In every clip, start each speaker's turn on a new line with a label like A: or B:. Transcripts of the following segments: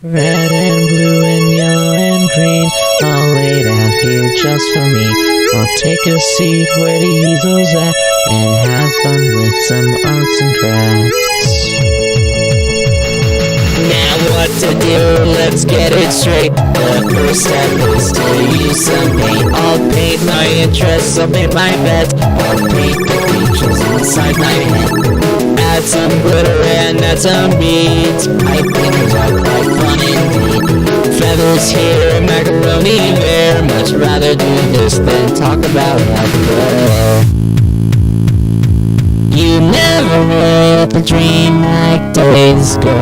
A: Red and blue and yellow and green, all laid out here just for me. I'll take a seat where the easel's at and have fun with some arts and crafts. Now what to do, let's get it straight. The first step is to use some paint. I'll paint my interests, I'll paint my beds, I'll paint the features inside my head. Add some glitter and add some beads. I think it's all quite fun indeed. Feathers here, macaroni there. Much rather do this than talk about how you never will dream like days go.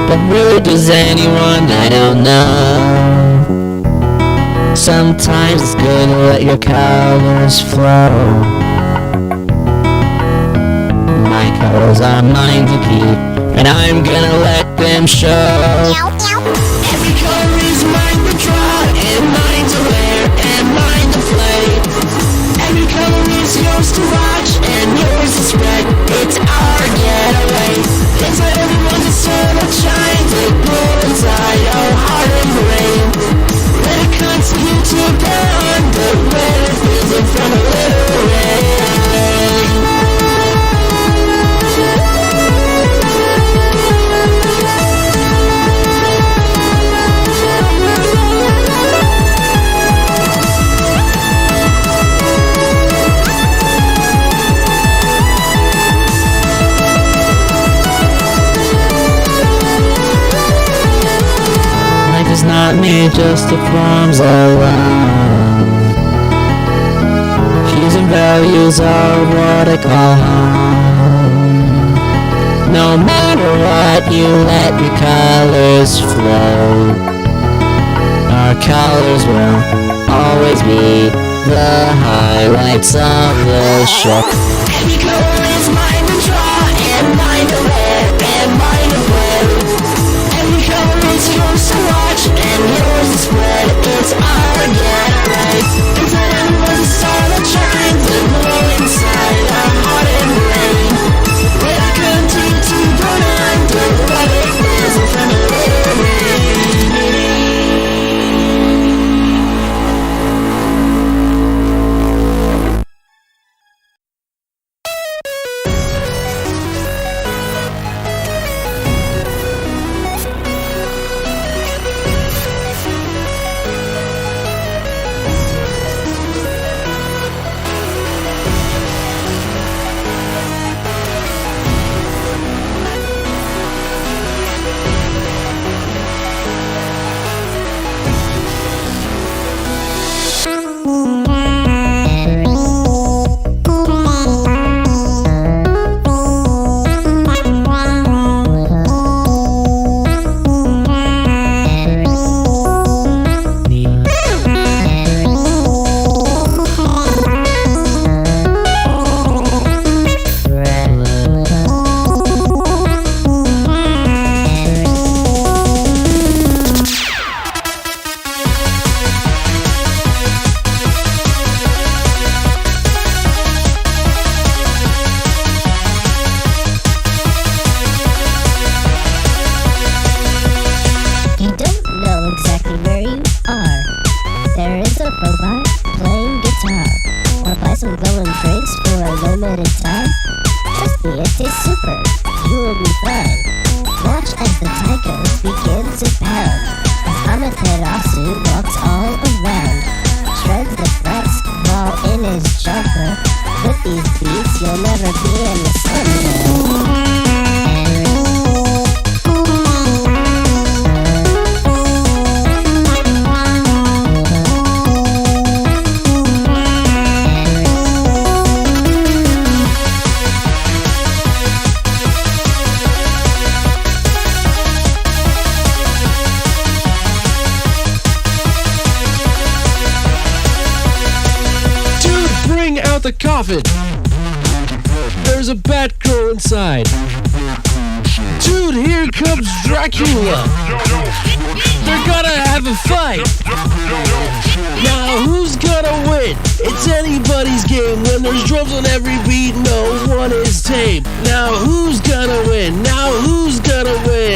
A: But really does anyone, I don't know. Sometimes it's good to let your colors flow. My colors are mine to keep, and I'm gonna let them show. Every color is mine to draw, and mine to wear, and mine to play. Every color is yours to watch, and yours to spread. It's our getaway. Inside everyone's a sun that shines, it glow inside your heart and brain. Let it continue to burn, but when it feels in front of little rain. It's not made just of forms alone. Views and values are what I call home. No matter what, you let your colors flow. Our colors will always be the highlights of the show. Every color is mine to draw, and mine to wear, and mine to play. Every color is yours to watch, and yours to spread. It's our getaway. Inside everyone's a star that shines and glow inside our heart and brain. Let it continue to burn until what it is in front of rain.
B: The coffin. There's a bat girl inside. Dude, here comes Dracula. They're gonna have a fight. Now who's gonna win? It's anybody's game. When there's drums on every beat, no one is tame. Now who's gonna win? Now who's gonna win?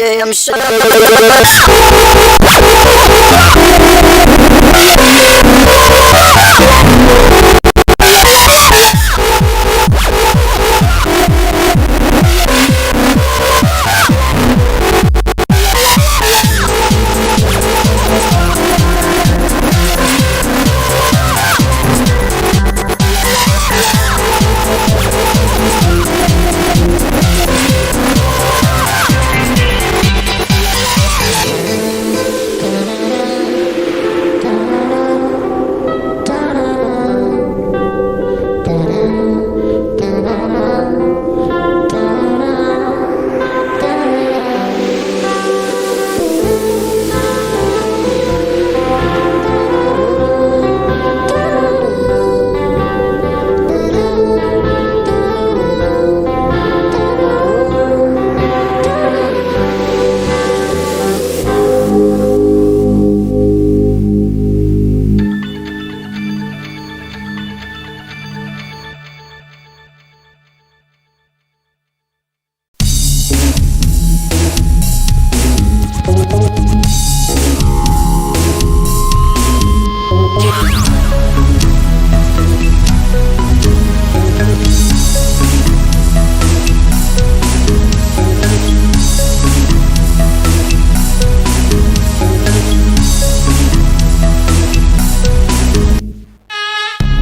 C: damn show.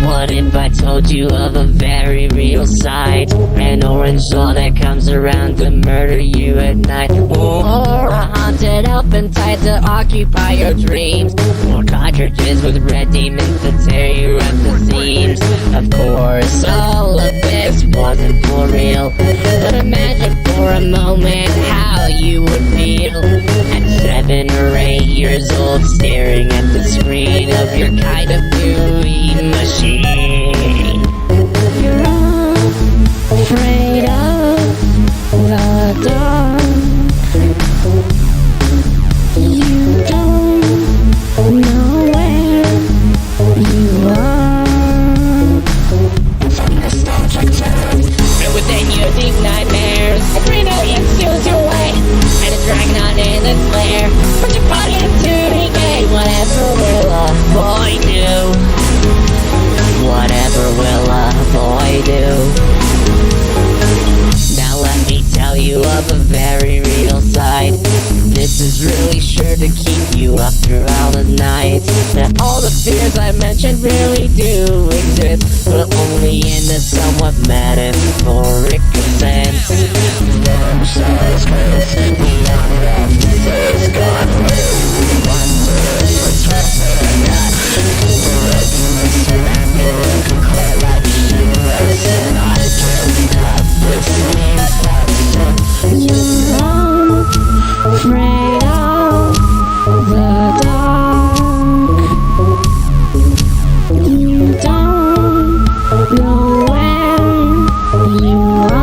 D: What if I told you of a very real side? An orange doll that comes around to murder you at night. Or a haunted elfin tied to occupy your dreams. Or cartridges with red demons that tear you at the seams. Of course, all of this wasn't for real. But imagine for a moment how you would feel at 7 or 8 years old, staring at the screen of your kind of movie machine. You're afraid of the dark. You don't know where you are. And within your deep nightmares, 3 million steals your way, and it's dragging on in its lair. Put your body into decay. Whatever will a boy do? Whatever will a boy do? Now let me tell you of a very real side. This is really sure to keep you up throughout the night. That all the fears I mentioned really do exist, but only in a somewhat metaphoric sense. Afraid of the dark. You don't know where you are.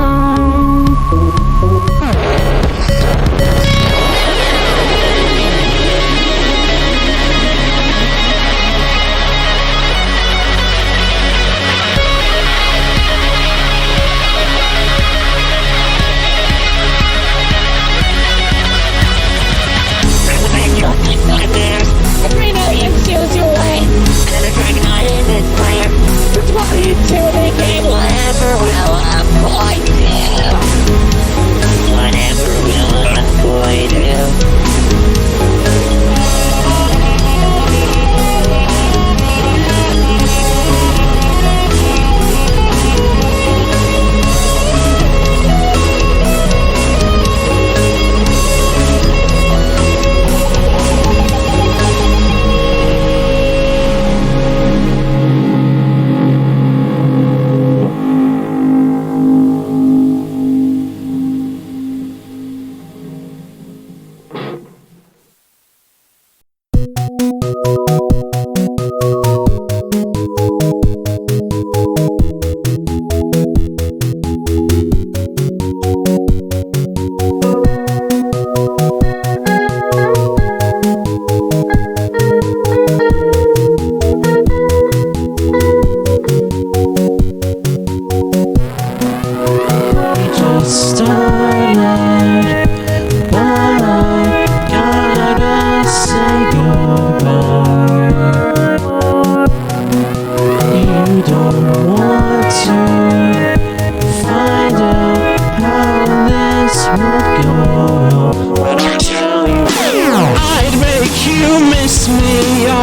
A: Started,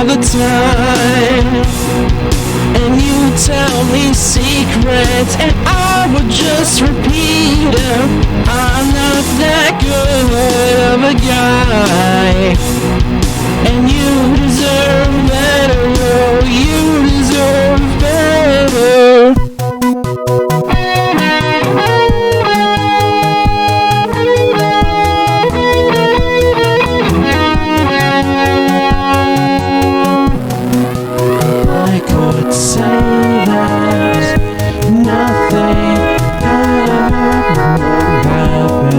A: all the time. And you tell me secrets, and I would just repeat them. I'm not that good of a guy, and you deserve better. Oh, you deserve better. I could say that nothing happened.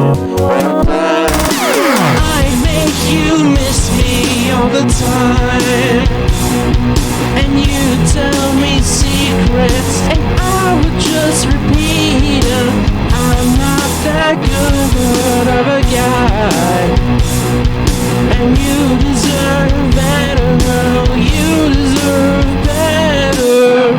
A: I make you miss me all the time, and you tell me secrets, and I would just repeat them. I'm not that good of a guy, and you deserve better. Oh, you deserve better.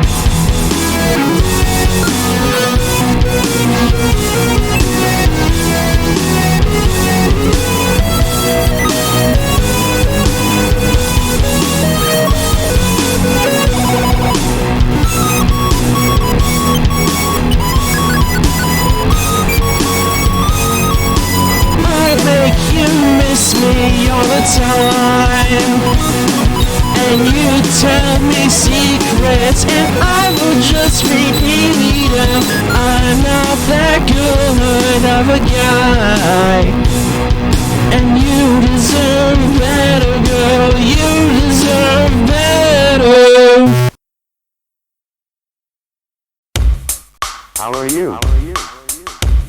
A: I make you miss me all the time, and you tell me secrets, and I will just repeat them. I'm not that good of a guy, and you deserve better, girl. You deserve better.
C: How are you?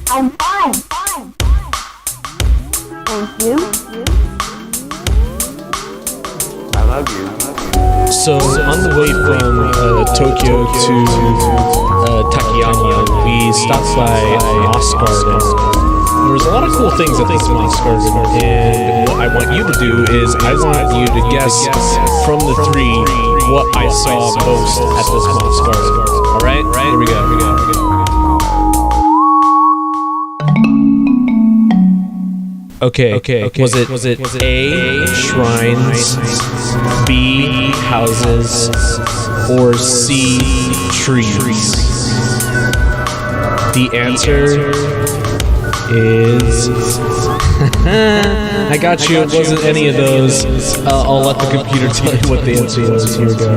E: I'm fine. Thank you.
C: I love you.
B: So on the way from Tokyo to Takayama, we stopped by Moss Garden. There's a lot of cool things at this Moss Garden, and what I want you to do is I want you to guess from the three what I saw most at this Moss Garden. All right, here we go. Okay. Was it A, shrines, B, houses, or C, trees? The answer is... I got you, it wasn't any of those. I'll let the computer tell you what the answer was. Here we go.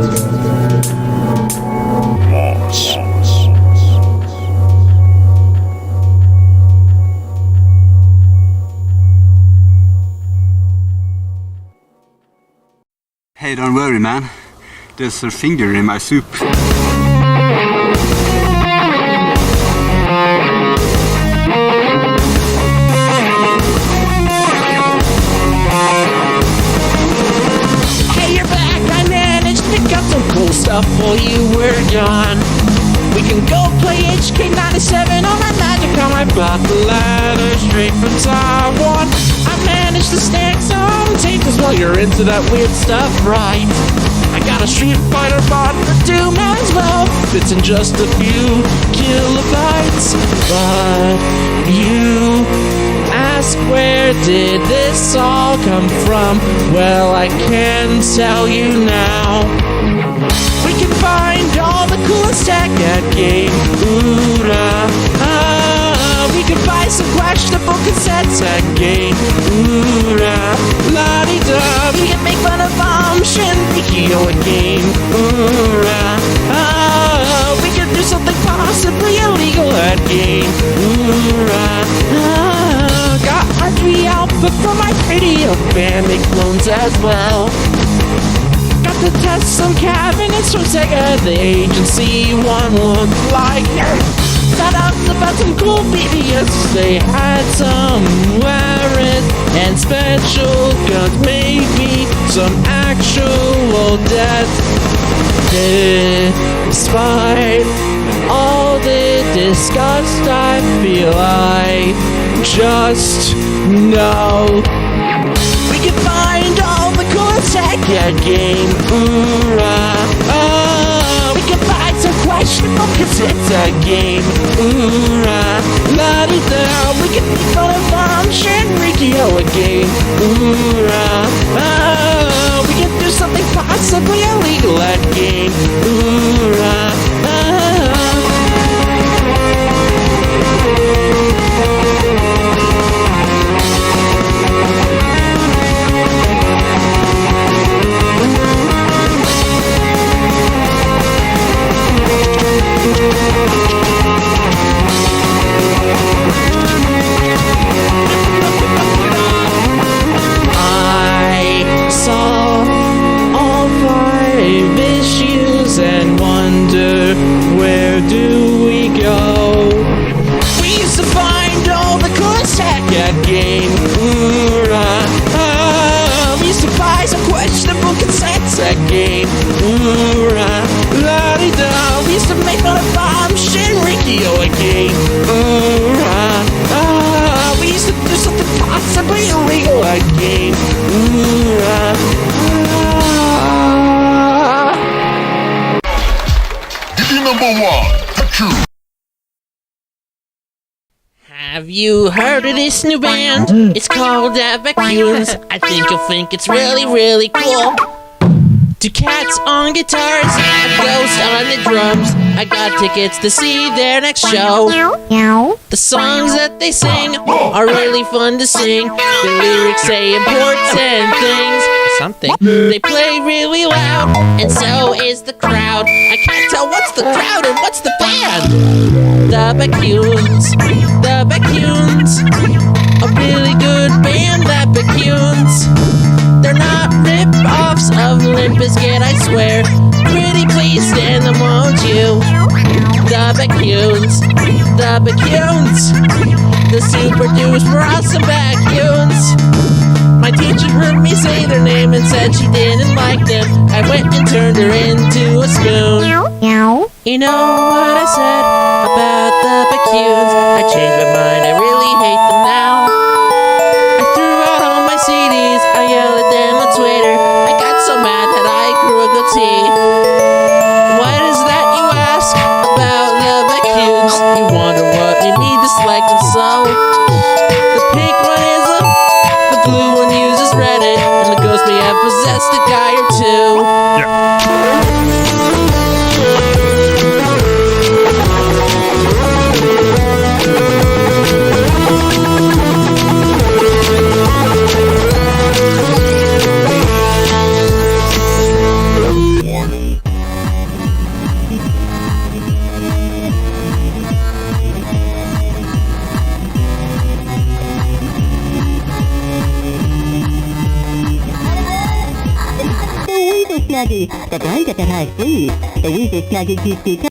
C: Hey, don't worry, man. There's a finger in my soup.
A: Hey, you're back. I managed to pick up some cool stuff while you were gone. We can go play HK97 on my Magicom. I bought the ladder straight from Taiwan. I managed to snag some tapes while you're into that weird stuff, right? I got a Street Fighter bot for 2 as well. Fits in just a few kilobytes. But you ask, where did this all come from? Well, I can tell you now. We can find all the coolest tech at Game Buddha. We can buy some questionable cassettes at Game Buddha. La-di-da. We can make fun of Shinrikyo at Game Buddha. We can do something possibly illegal at Game Buddha. Got R3 output from my radio band, make clones as well. Got to test some cabinets from Sega, the agency one look like. Found out about some cool BBS, they had some wearers and special guns, maybe some actual death. Despite all the disgust, I feel I just know we can find all the cool tech at Game Buddha. We can buy some questionable cassettes at Game Buddha. La-di-da. We can make fun of Shinrikyo at Game Buddha. We can do something possible
B: like game. Ooh,
F: Have you heard of this new band? It's called Vacuums. I think you'll think it's really, really cool. Two cats on guitars, a ghost on the drums. I got tickets to see their next show. The songs that they sing are really fun to sing. The lyrics say important things. Something. They play really loud, and so is the crowd. I can't tell what's the crowd and what's the band. The Vacuums, the Vacuums, a really good band, the Vacuums. They're not rip-offs of Limp Bizkit, I swear. Pretty please stand them, won't you? The Vacuums, the Vacuums, the super duper awesome Vacuums. My teacher heard me say their name and said she didn't like them. I went and turned her into a spoon. You know what I said about the Vacuums? I changed my mind, I really hate them now. I threw out all my CDs, I yelled at them on Twitter. I got so mad that I grew a goatee. What is that you ask about the Vacuums? You wonder what you need to select them so. The pink one is a, the blue one uses Reddit, and the ghost may have possessed a guy or two.
G: The blind at the high sleep, the wizard snuggled his guitar.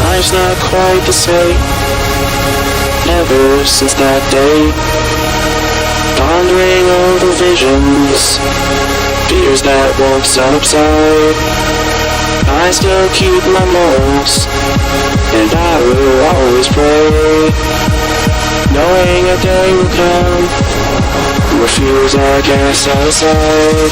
A: Life's not quite the same ever since that day. Pondering over visions, fears that won't subside. I still keep my morals, and I will always pray, knowing a day will come where fuels are gas outside.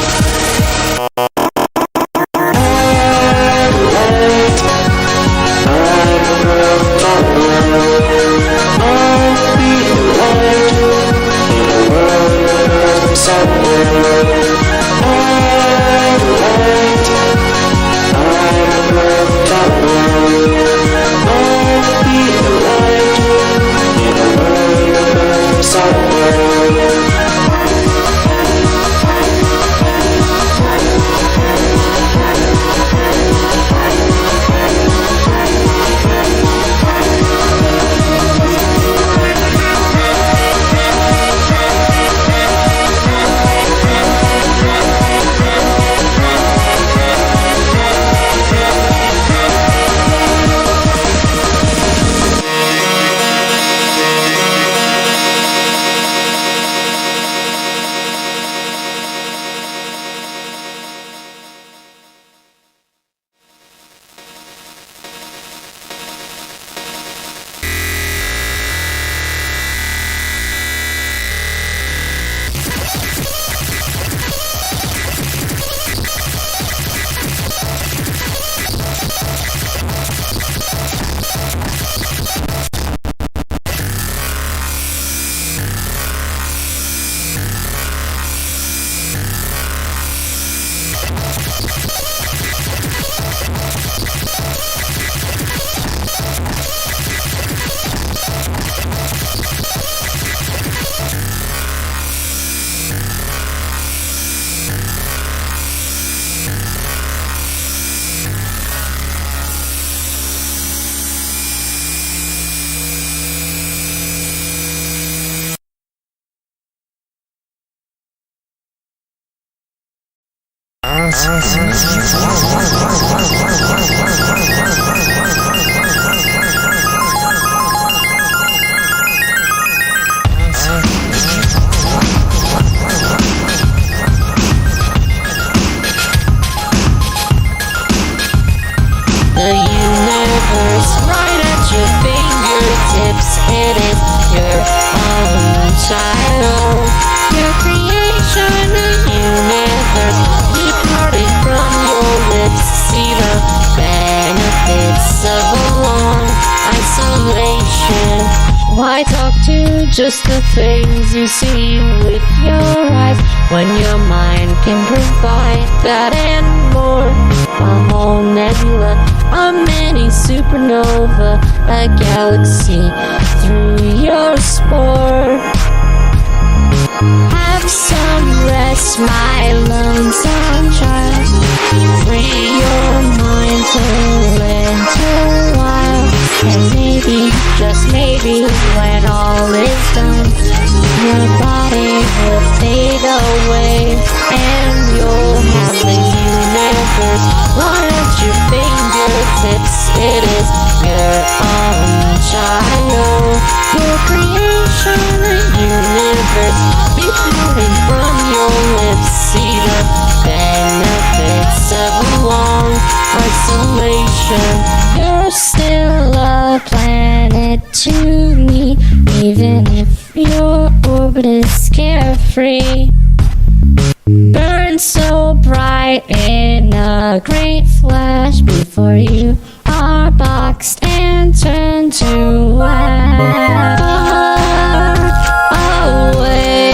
D: The universe right at your fingertips. It is your own child. Your creation, the universe. Keep parting from your lips. See the benefits of a long isolation. Why talk to just the things you see with your eyes when your mind can provide that and more? A whole nebula, a mini supernova, a galaxy through your spore. Have some rest, my lonesome child. Free your mind for a little while. And maybe, just maybe, when all is done, your body will fade away, and you'll have the universe right at your fingertips. It is your own child. Your creation, the universe, be pouring from your lips. See the benefits of a long isolation. You're still a planet to me, even if your orbit is carefree. Burn so bright in a great flash before you are boxed and turned to ash. Away.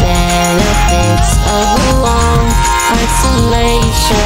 D: benefits of a long isolation.